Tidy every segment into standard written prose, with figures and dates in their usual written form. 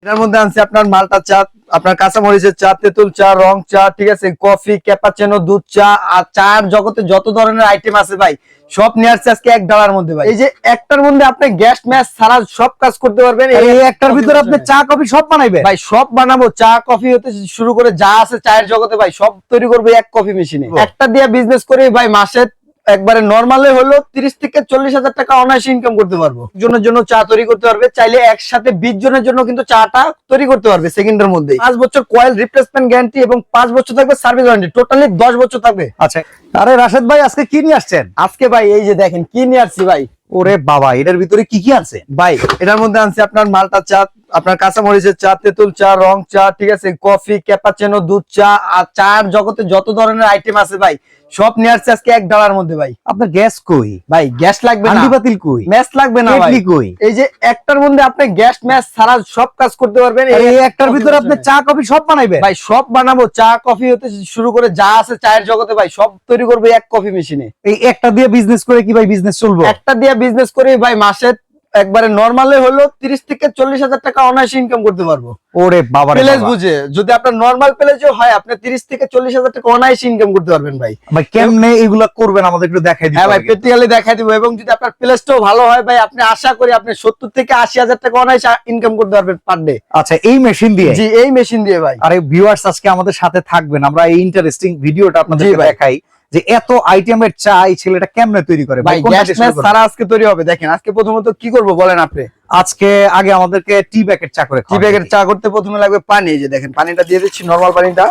এটার মধ্যে আনছি আপনার মালটা চা, আপনার কাঁচামরিচের চা, তেঁতুল চা, রং চা, ঠিক আছে, কফি, ক্যাপাচিনো, দুধ চা আর চার জগতে যত ধরনের আইটেম আছে ভাই সব নিয়ে আসছে আজকে এক ডালার মধ্যে ভাই। এই যে একটার মধ্যে আপনি গ্যাস ম্যাচ ছাড়া সব কাজ করতে পারবেন। এই একটার ভিতরে আপনি চা কফি সব বানাইবেন ভাই, সব বানাবো। চা কফি হতে শুরু করে যা আছে চায়ের জগতে ভাই সব তৈরি করবো এক কফি মেশিনে। একটা দিয়ে বিজনেস করে ভাই মাসে একবারে নরমালে হলো 30 থেকে 40,000 টাকা অনায়াসে ইনকাম করতে পারবো। জনের জন্য চা তৈরি করতে পারবে, চাইলে একসাথে 20 জনের জন্য কিন্তু চাটা তৈরি করতে পারবে সেকেন্ডের মধ্যে। 5 বছর কয়েল রিপ্লেসমেন্ট গ্যারান্টি এবং 5 বছর থাকবে সার্ভিস ওয়ারেন্টি, টোটালি 10 বছর থাকবে। আচ্ছা, আরে রাশেদ ভাই আজকে কি নিয়ে আসছেন? আজকে ভাই এই যে দেখেন কি নিয়ে আসছি ভাই। ওরে বাবা, এটার ভিতরে কি কি আছে ভাই? এটার মধ্যে আনছি আপনার মালটা চা, আপনার কাঁচামরিচের চা, তেঁতুল চা, রং চা, ঠিক আছে, কফি, ক্যাপাচিনো, দুধ চা আর চার জগতে যত ধরনের আইটেম আছে ভাই সব নিয়ে আসছে আজকে এক ডালার মধ্যে ভাই। আপনার গ্যাস কই ভাই? গ্যাস লাগবে না, হান্ডি পাতিল কই, ম্যাচ লাগবে না ভাই। কই? এই যে একটার মধ্যে আপনি গ্যাস ম্যাচ ছাড়া সব কাজ করতে পারবেন। এই একটার ভিতরে আপনি চা কফি সব বানাইবেন ভাই, সব বানাবো। চা কফি হতে শুরু করে যা আছে চায়ের জগতে ভাই সব তৈরি করবে এক কফি মেশিনে। এই একটা দিয়ে বিজনেস করে কি ভাই বিজনেস চলবে? একটা দিয়ে বিজনেস করে ভাই মাসে একবারে নরমালে হলো 30 থেকে 40,000 টাকা অনায়াসে ইনকাম করতে পারবো। ওরে বাবা রে প্লেস বাবা। বুঝে যদি আপনার নরমাল প্লেসও হয় আপনি 30 থেকে 40,000 টাকা অনায়াসে ইনকাম করতে পারবেন ভাই। ভাই কেমনে এগুলা করবেন আমাদের একটু দেখাই দিন। হ্যাঁ ভাই, প্র্যাকটিক্যালি দেখাই দিব। এবং যদি আপনার প্লেসটাও ভালো হয় ভাই আপনি আশা করি আপনি 70 থেকে 80,000 টাকা অনায়াসে ইনকাম করতে পারবেন পার ডে। আচ্ছা, এই মেশিন দিয়ে? জি, এই মেশিন দিয়ে ভাই। আরে ভিউয়ার্স, আজকে আমাদের সাথে থাকবেন, আমরা এই ইন্টারেস্টিং ভিডিওটা আপনাদের দেখাই যে এত আইটেমের চা এই ছেলেটা কেমনে তৈরি করে। ভাই গ্যাস ম্যাচ ছাড়া আজকে তৈরি হবে। দেখেন আজকে প্রথমত কি করব বলেন আপনি? আজকে আগে আমাদেরকে টি ব্যাগের চা করে টি ব্যাগের চা করতে প্রথমে লাগবে পানি। এই যে দেখেন পানিটা দিয়ে দিচ্ছি, নরমাল পানিটা।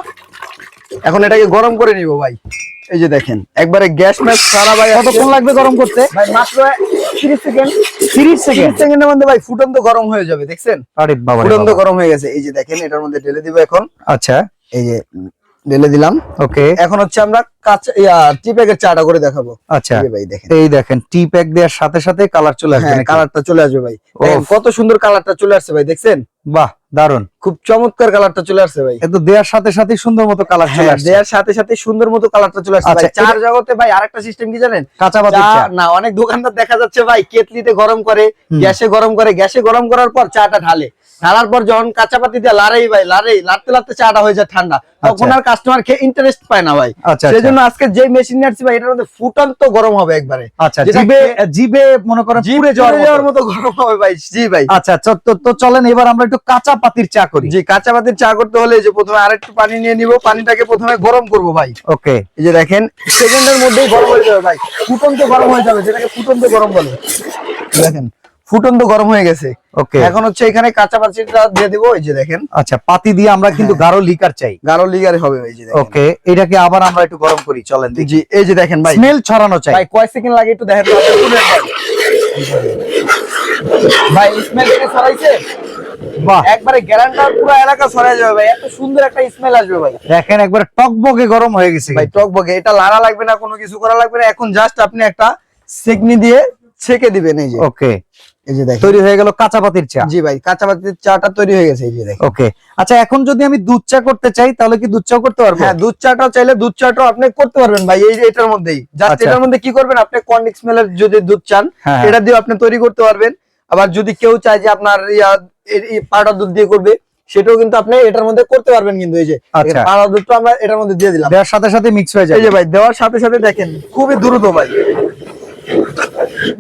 এখন এটাকে গরম করে নিব ভাই। এই যে দেখেন একবারে গ্যাস ম্যাচ ছাড়া ভাই। কতক্ষণ লাগবে গরম করতে? ভাই মাত্র 30 সেকেন্ড। 30 সেকেন্ডের মধ্যে ভাই ফুটন্ত গরম হয়ে যাবে। দেখছেন? আরে বাবা, ফুটন্ত গরম হয়ে গেছে। এই যে দেখেন এটার মধ্যে ঢেলে দিব এখন। আচ্ছা, এই যে ঢেলে দিলাম। ওকে, এখন হচ্ছে আমরা কাঁচা টি প্যাকের চাটা করে দেখাবো। আচ্ছা ভাই দেখেন, এই দেখেন টি প্যাক দেওয়ার সাথে সাথে কালার চলে আসবে। হ্যাঁ, কালারটা চলে আসবে ভাই। দেখেন কত সুন্দর কালারটা চলে আসছে ভাই, দেখছেন? বাহ, দারুন, খুব চমৎকার কালারটা চলে আসছে ভাই। এত দেওয়ার সাথে সাথে সুন্দর মতো কালার চলে আসছে। দেওয়ার সাথে সাথে সুন্দর মতো কালারটা চলে আসছে ভাই। আচ্ছা, চার জগতে ভাই আরেকটা সিস্টেম কি জানেন? কাঁচা পাতির চা না, অনেক দোকানদার দেখা যাচ্ছে ভাই কেটলিতে গরম করে, গ্যাসে গরম করে, গ্যাসে গরম করার পর চাটা ঢালার পর যখন কাঁচা পাতি দিয়ে লাড়তে লাড়তে চাটা হয়ে যায় ঠান্ডা, তখন আর কাস্টমার খেয়ে ইন্টারেস্ট পায় না ভাই। সেজন্য আজকে যে মেশিন নিয়ে আসছি ভাই এটার মধ্যে ফুটন্ত গরম হবে একবারে। আচ্ছা, জিভে মনে করেন পুড়ে যাওয়ার মতো গরম হবে ভাই। জি ভাই। আচ্ছা, তো চলেন এবার আমরা একটু কাঁচা পাতির চা করি। জি, কাঁচা পাতির চা করতে হলে যে প্রথমে আরেকটু পানি নিয়ে নিব, পানিটাকে প্রথমে গরম করব ভাই। ওকে, এই যে দেখেন সেকেন্ডের মধ্যেই গরম হয়ে যাবে ভাই, ফুটন্ত গরম হয়ে যাবে, যেটাকে ফুটন্ত গরম বলে। দেখেন ফুটন্ত গরম হয়ে গেছে। ওকে, এখন হচ্ছে এখানে কাঁচা পাতিটা দিয়ে দিব। এই যে দেখেন, আচ্ছা, পাতি দিয়ে আমরা কিন্তু গাঢ় লিকার চাই। গাঢ় লিকার হবে। এই যে দেখেন, ওকে, এটাকে আবার আমরা একটু গরম করি, চলেন দেখি। জি, এই যে দেখেন ভাই, স্মেল ছড়ানো চাই ভাই। কয় সেকেন্ড লাগে একটু দেখেন ভাই। স্মেল থেকে ছড়াইছে, বাহ, একবারে গ্যারান্টার পুরো এলাকা ছড়াই যাবে ভাই। এত সুন্দর একটা স্মেল আসবে ভাই। দেখেন একবারে টকবগে গরম হয়ে গেছে ভাই টকবগে, এটা লাড়া লাগবে না, কোনো কিছু করা লাগবে না। এখন জাস্ট আপনি একটা সেকনি দিয়ে ছেঁকে দিবেন। এই যে ওকে, এই যে দেখেন তৈরি হয়ে গেল কাঁচা পাতির চা। জি ভাই, কাঁচা পাতির চাটা তৈরি হয়ে গেছে। এই যে দেখেন। ওকে, আচ্ছা, এখন যদি আমি দুধ চা করতে চাই তাহলে কি দুধ চা করতে পারবো? হ্যাঁ, দুধ চাটাও চাইলে দুধ চাটাও আপনি করতে পারবেন ভাই। এই যে এটার মধ্যেই জাস্ট এটার মধ্যে কি করবেন, আপনি কর্নিক্স মেলের যদি দুধ চান এটা দিয়ে আপনি তৈরি করতে পারবেন। আবার যদি কেউ চায় যে আপনার পাউডার দুধ দিয়ে করবে, সেটাও কিন্তু আপনি এটার মধ্যে করতে পারবেন। কিন্তু এই যে পাউডার দুধটা আমরা এটার মধ্যে দিয়ে দিলাম, দেওয়ার সাথে সাথে মিক্স হয়ে যায়। এই যে ভাই দেওয়ার সাথে সাথে দেখেন খুবই দ্রুত ভাই।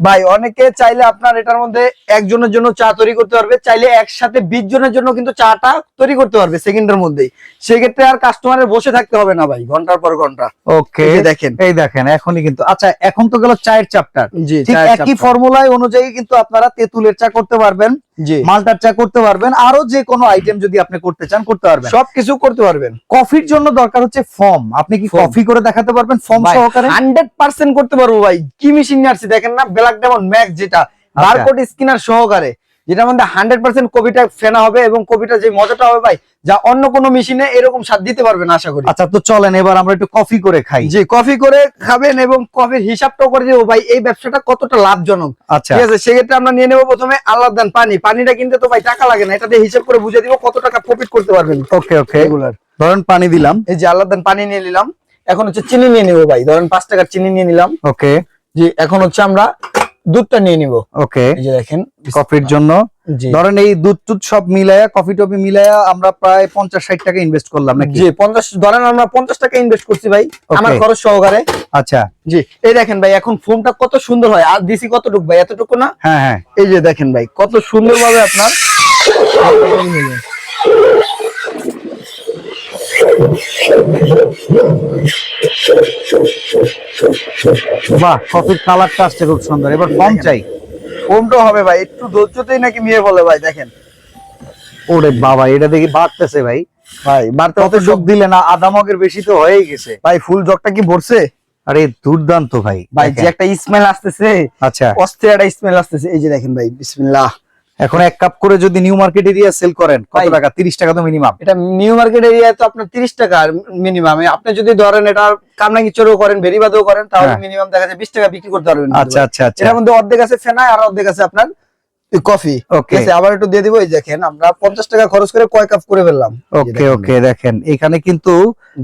ভাই অনেকে চাইলে আপনার এটার মধ্যে একজনের জন্য চা তৈরি করতে পারবে, চাইলে একসাথে 20 জনের জন্য কিন্তু চাটা তৈরি করতে পারবে সেকেন্ডের মধ্যেই। সেক্ষেত্রে আর কাস্টমারের বসে থাকতে হবে না ভাই ঘন্টার পর ঘন্টা। ওকে, দেখেন, এই দেখেন এখনই কিন্তু। আচ্ছা, এখন তো গেল চায়ের চ্যাপ্টার। জি, ঠিক একই ফর্মুলায় অনুযায়ী কিন্তু আপনারা তেঁতুলের চা করতে পারবেন, মালটার চা করতে পারবেন, আরো যে কোনো আইটেম যদি আপনি করতে চান করতে পারবেন, সবকিছু করতে পারবেন। কফির জন্য দরকার হচ্ছে ফর্ম। আপনি কি কফি করে দেখাতে পারবেন ফর্ম সহকারে? 100% করতে পারবো ভাই। কি মেশিন নিয়ে আসছি দেখেন না, ব্ল্যাক ডায়মন্ড ম্যাক্স, যেটা বারকোড স্ক্যানার সহকারে, যেটার মধ্যে 100% কপিটা ফেনা হবে এবং কপিটা যে মজাটা হবে ভাই, যা অন্য কোনো মেশিনে এরকম স্বাদ দিতে পারবে না আশা করি। আচ্ছা, তো চলেন এবার আমরা একটু কফি করে খাই। জি, কফি করে খাবেন এবং কফির হিসাবটাও করে দেবো ভাই এই ব্যবসাটা কতটা লাভজনক। আচ্ছা, ঠিক আছে, সেক্ষেত্রে আমরা নিয়ে নেবো প্রথমে আলাদান পানি। পানিটা কিনতে তো ভাই টাকা লাগে না, এটা দিয়ে হিসাব করে বুঝে দিব কত টাকা প্রফিট করতে পারবেন। ওকে, ওকে, রেগুলার ধরেন পানি দিলাম। এই যে আলাদান পানি নিয়ে নিলাম। এখন হচ্ছে চিনি নিয়ে নেবো ভাই, ধরেন 5 টাকার চিনি নিয়ে নিলাম। ওকে, জি, এখন হচ্ছে আমরা দুধটা নিয়ে নিব। ওকে, এই যে দেখেন কফির জন্য জি ধরেন এই দুধ টুধ সব মিলায়া, কফি টফি মিলায়া আমরা প্রায় 50-60 টাকা ইনভেস্ট করলাম নাকি? জি 50 ধরেন আমরা 50 টাকা ইনভেস্ট করছি ভাই আমার Okay. খরচ সহকারে। আচ্ছা, জি এই দেখেন ভাই এখন ফোমটা কত সুন্দর হয়, আর দিছি কতটুকু ভাই, এতটুকু না? হ্যাঁ হ্যাঁ, এই যে দেখেন ভাই কত সুন্দর ভাবে আপনার বাহ, কফির কালারটা আসছে খুব সুন্দর। এবার ফর্ম চাই। ফোমটা হবে ভাই, একটু ধৈর্যতেই নাকি নিয়ে বলে ভাই। দেখেন ওরে বাবা, এটা দেখি বাড়তেছে ভাই। ভাই বাড়তে কত যোগ দিলে না, আধা মগের বেশি তো হয়েই গেছে ভাই, ফুল জগটা কি ভরছে আরে দুর্দান্ত ভাই। ভাই, যে দেখেন। একটা স্মেল আসতেছে, আচ্ছা, অস্থির একটা স্মেল আসতেছে। এই যে দেখেন ভাই, বিসমিল্লাহ। এখন 1 কাপ করে যদি নিউ মার্কেট এরিয়া সেল করেন কত ভাই, টাকা? 30 টাকা তো মিনিমাম। এটা নিউ মার্কেট এরিয়ায় তো আপনার 30 টাকা মিনিমাম। আপনি যদি ধরেন এটা কামরাঙ্গি চোরও করেন, বেরিবাদেও করেন, তাহলে হ্যাঁ। মিনিমাম দেখা যায় 20 টাকা বিক্রি করতে পারবেন। আচ্ছা আচ্ছা আচ্ছা, এটার মধ্যে অর্ধেক আছে ফেনা আর অর্ধেক আছে আপনার কফি। ওকে ঠিক আছে, আবার একটু দিয়ে দিব। এই দেখেন আমরা 50 টাকা খরচ করে কয় কাপ করে ফেললাম। ওকে ওকে, দেখেন এখানে কিন্তু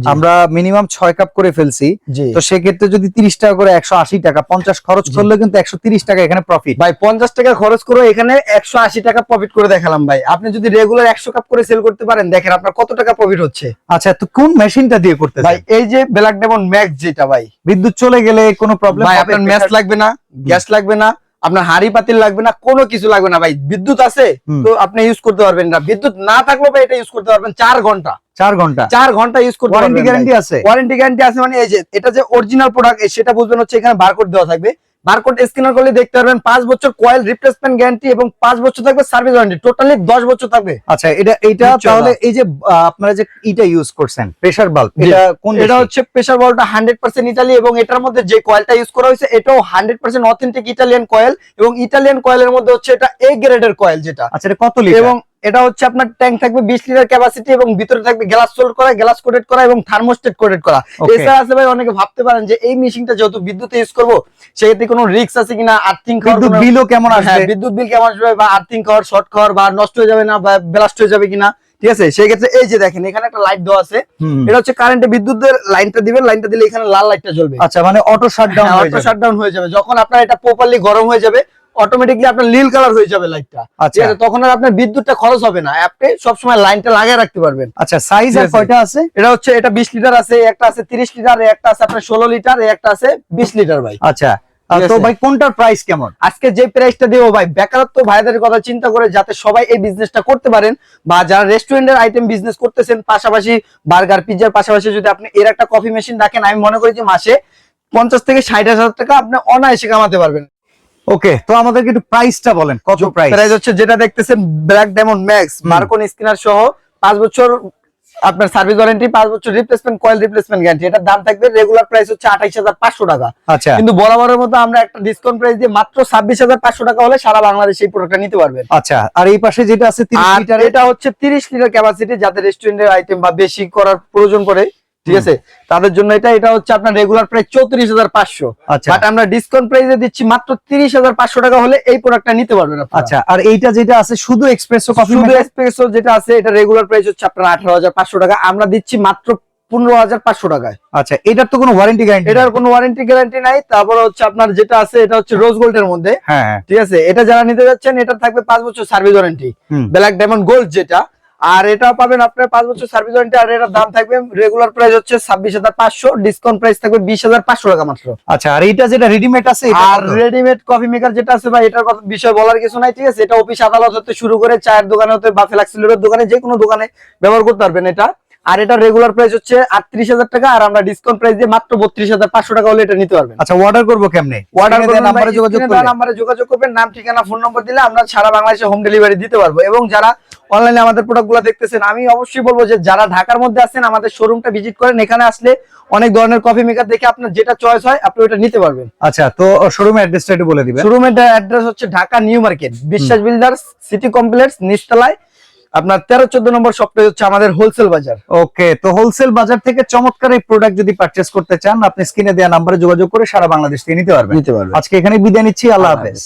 জি। আমরা মিনিমাম 6 কাপ করে ফেলছি। জি তো সেক্ষেত্রে যদি 30 টাকা করে 180 টাকা, 50 খরচ করলে কিন্তু 130 টাকা এখানে প্রফিট। ভাই 50 টাকা খরচ করে এখানে 180 টাকা প্রফিট করে দেখালাম ভাই। আপনি যদি রেগুলার 100 কাপ করে সেল করতে পারেন, দেখেন আপনার কত টাকা প্রফিট হচ্ছে। আচ্ছা, তো কোন মেশিনটা দিয়ে করতে ভাই এই যে ব্ল্যাক ডায়মন্ড ম্যাক্স যেটা ভাই, বিদ্যুৎ চলে গেলে কোনো প্রবলেম ভাই হবে? আপনার ম্যাচ লাগবে না, গ্যাস লাগবে না, আপনার হাড়ি পাতিল লাগবে না, কোনো কিছু লাগবে না ভাই। বিদ্যুৎ আছে তো আপনি ইউজ করতে পারবেন না, বিদ্যুৎ না থাকলেও ভাই এটা ইউজ করতে পারবেন 4 ঘন্টা। 4 ঘন্টা 4 ঘন্টা ইউজ করতে পারবেন। ওয়ারেন্টি গ্যারান্টি আছে? ওয়ারেন্টি গ্যারান্টি আছে, মানে এই যে এটা যে অরিজিনাল প্রোডাক্ট সেটা বুঝবেন হচ্ছে এখানে বারকোড দেওয়া থাকবে। বারকোড স্ক্যানার করলে দেখতে পারবেন 5 বছর কয়েল রিপ্লেসমেন্ট গ্যারান্টি এবং 5 বছর থাকবে সার্ভিস ওয়ারেন্টি, টোটালি 10 বছর থাকবে। আচ্ছা, এটা নিশ্চয়ই তাহলে না। এই যে আপনারা যে এটা ইউজ করছেন প্রেসার বাল্ব, জি। এটা কোন এটা দেশের? হচ্ছে প্রেসার বলটা 100% ইতালি, এবং এটার মধ্যে যে কয়েলটা ইউজ করা হয়েছে এটাও 100% অথেন্টিক ইতালিয়ান কয়েল, এবং ইতালিয়ান কয়েলের মধ্যে হচ্ছে এটা এ গ্রেডের কয়েল যেটা। আচ্ছা, এটা কত লিটার? এবং এটা হচ্ছে আপনার ট্যাঙ্ক থাকবে 20 লিটার ক্যাপাসিটি, এবং ভিতরে থাকবে গ্লাস সোল্ড করা, গ্লাস কোটেড করা এবং থার্মোস্টেট কোটেড করা। Okay. এছাড়া আছে ভাই, অনেকে ভাবতে পারেন যে এই মেশিনটা যেহেতু বিদ্যুতে ইউজ করব সেক্ষেত্রে কোনো রিস্ক আছে কিনা, আর্থিং বিদ্যুৎ বিলও কেমন আসবে? বিদ্যুৎ বিল কেমন আসবে, বা আর্থিং খাওয়ার, শর্ট খাওয়ার, বা নষ্ট হয়ে যাবে না, বা ব্লাস্ট হয়ে যাবে কিনা। ঠিক আছে, সেই ক্ষেত্রে এই যে দেখেন এখানে একটা লাইট দেওয়া আছে। হুম। এটা হচ্ছে কারেন্টে বিদ্যুতের লাইনটা দিবেন, লাইনটা দিলে এখানে লাল লাইটটা জ্বলবে। আচ্ছা, মানে অটো শাটডাউন হয়ে অটো যাবে। শাটডাউন হয়ে যাবে যখন আপনার এটা প্রপারলি গরম হয়ে যাবে, অটোমেটিকলি আপনার নীল কালার হয়ে যাবে লাইটটা। আচ্ছা। ঠিক আছে, তখন আর আপনার বিদ্যুৎটা খরচ হবে না, আপনি সবসময় লাইনটা লাগিয়ে রাখতে পারবেন। আচ্ছা, সাইজ আর ঠিক আছে। কয়টা আছে? এটা হচ্ছে এটা 20 লিটার আছে, একটা আছে 30 লিটার, একটা আছে আপনার 16 লিটার, একটা আছে 20 লিটার ভাই। আচ্ছা, ঠিক তো আছে। ভাই কোনটার প্রাইস কেমন? আজকে যে প্রাইসটা দেবো ভাই, বেকারত্ব ভাইদের কথা চিন্তা করে যাতে সবাই এই বিজনেসটা করতে পারেন, বা যারা রেস্টুরেন্টের আইটেম বিজনেস করতেছেন, পাশাপাশি বার্গার পিৎজার পাশাপাশি যদি আপনি এর একটা কফি মেশিন রাখেন, আমি মনে করি যে মাসে 50 থেকে 60,000 টাকা আপনি অনায়াসে কামাতে পারবেন। ওকে, তো আমাদেরকে একটু প্রাইসটা বলেন, কত প্রাইস? প্রাইস হচ্ছে যেটা দেখতেছেন ব্ল্যাক ডায়মন্ড ম্যাক্স, মার্কন স্ক্যানার সহ 5 বছর আপনার সার্ভিস ওয়ারেন্টি, 5 বছর রিপ্লেসমেন্ট কয়েল রিপ্লেসমেন্ট গ্যারান্টি। এটার দাম থাকবে রেগুলার প্রাইস হচ্ছে 28,500 টাকা। আচ্ছা, কিন্তু বরাবরের মতো আমরা একটা ডিসকাউন্ট প্রাইস দিয়ে মাত্র 26,500 টাকা হলে সারা বাংলাদেশে এই প্রোডাক্টটা নিতে পারবেন। আচ্ছা, আর এই পাশে যেটা আছে 30 আর লিটার, এটা হচ্ছে 30 লিটার ক্যাপাসিটি, যাদের রেস্টুরেন্টের আইটেম বা বেশি করার প্রয়োজন পড়ে, ঠিক আছে, তাদের জন্য এটা হচ্ছে আপনার রেগুলার প্রাইস 34,500। আচ্ছা। বাট আমরা ডিসকাউন্ট প্রাইসে দিচ্ছি মাত্র 30,500 টাকা হলে এই প্রোডাক্টটা নিতে পারবেন আপনারা। আচ্ছা, আর এইটা যেটা আছে শুধু এক্সপ্রেসো কফি শুধু মেকার, এসপ্রেসো যেটা আছে এটা রেগুলার প্রাইস হচ্ছে আপনার 18,500 টাকা, আমরা দিচ্ছি মাত্র 15,500 টাকায়। আচ্ছা, এটার তো কোনো ওয়ারেন্টি গ্যারান্টি? এটার কোনো ওয়ারেন্টি গ্যারান্টি নাই। তারপর হচ্ছে আপনার যেটা আছে এটা হচ্ছে রোজ গোল্ডের মধ্যে, হ্যাঁ হ্যাঁ, ঠিক আছে, এটা যারা নিতে যাচ্ছেন এটা থাকবে 5 বছর সার্ভিস ওয়ারেন্টি, হুম। ব্ল্যাক ডায়মন্ড গোল্ড যেটা। আর এটা পাবেন আপনার 5 বছর সার্ভিস ওয়ারেন্টি, আর এটার দাম থাকবে রেগুলার প্রাইস হচ্ছে 26,500, ডিসকাউন্ট প্রাইস থাকবে 20,500 টাকা মাত্র। আচ্ছা, আর এইটা যেটা রেডিমেড আছে এটা আর কত? রেডিমেড কফি মেকার যেটা আছে ভাই, এটার কথা বিষয় বলার কিছু নাই, ঠিক আছে। এটা অফিস আদালত হতে শুরু করে চায়ের দোকানে হতে বা ফ্লেক্সিলোডের দোকানে, যে কোনো দোকানে ব্যবহার করতে পারবেন এটা। আর এটা রেগুলার প্রাইস হচ্ছে 38,000 টাকা, আর আমরা ডিসকাউন্ট প্রাইস দিয়ে মাত্র 32,500 টাকা হলে এটা নিতে পারবেন। আচ্ছা, অর্ডার করবো কেমনে? অর্ডার স্ক্রিনে দেওয়া নাম্বারে যোগাযোগ করলে? নাম্বারে যোগাযোগ করবেন, নাম ঠিকানা ফোন নম্বর দিলে আমরা সারা বাংলাদেশে হোম ডেলিভারি দিতে পারবো। এবং যারা অনলাইনে আমাদের প্রোডাক্টগুলো দেখতেছেন, আমি অবশ্যই বলবো যে যারা ঢাকার মধ্যে আছেন আমাদের শোরুমটা ভিজিট করেন, এখানে আসলে অনেক ধরনের কফি মেকার দেখে আপনার যেটা চয়েস হয় আপনি ওটা নিতে পারবেন। আচ্ছা, তো শোরুমের অ্যাড্রেসটা একটু বলে দিবেন। শোরুমের অ্যাড্রেস হচ্ছে ঢাকা নিউ মার্কেট, বিশ্বাস বিল্ডার্স সিটি কমপ্লেক্স নিচতলায়, আপনার 13-14 নম্বর শপটা হচ্ছে আমাদের হোলসেল বাজার। ওকে, তো হোলসেল বাজার থেকে চমৎকার এই প্রোডাক্ট যদি পারচেজ করতে চান, আপনি স্ক্রিনে দেওয়া নাম্বারে যোগাযোগ করে সারা বাংলাদেশ থেকে নিতে পারবেন। নিতে পারবেন। আজকে এখানে বিদায় নিচ্ছি, আল্লাহ হাফেজ।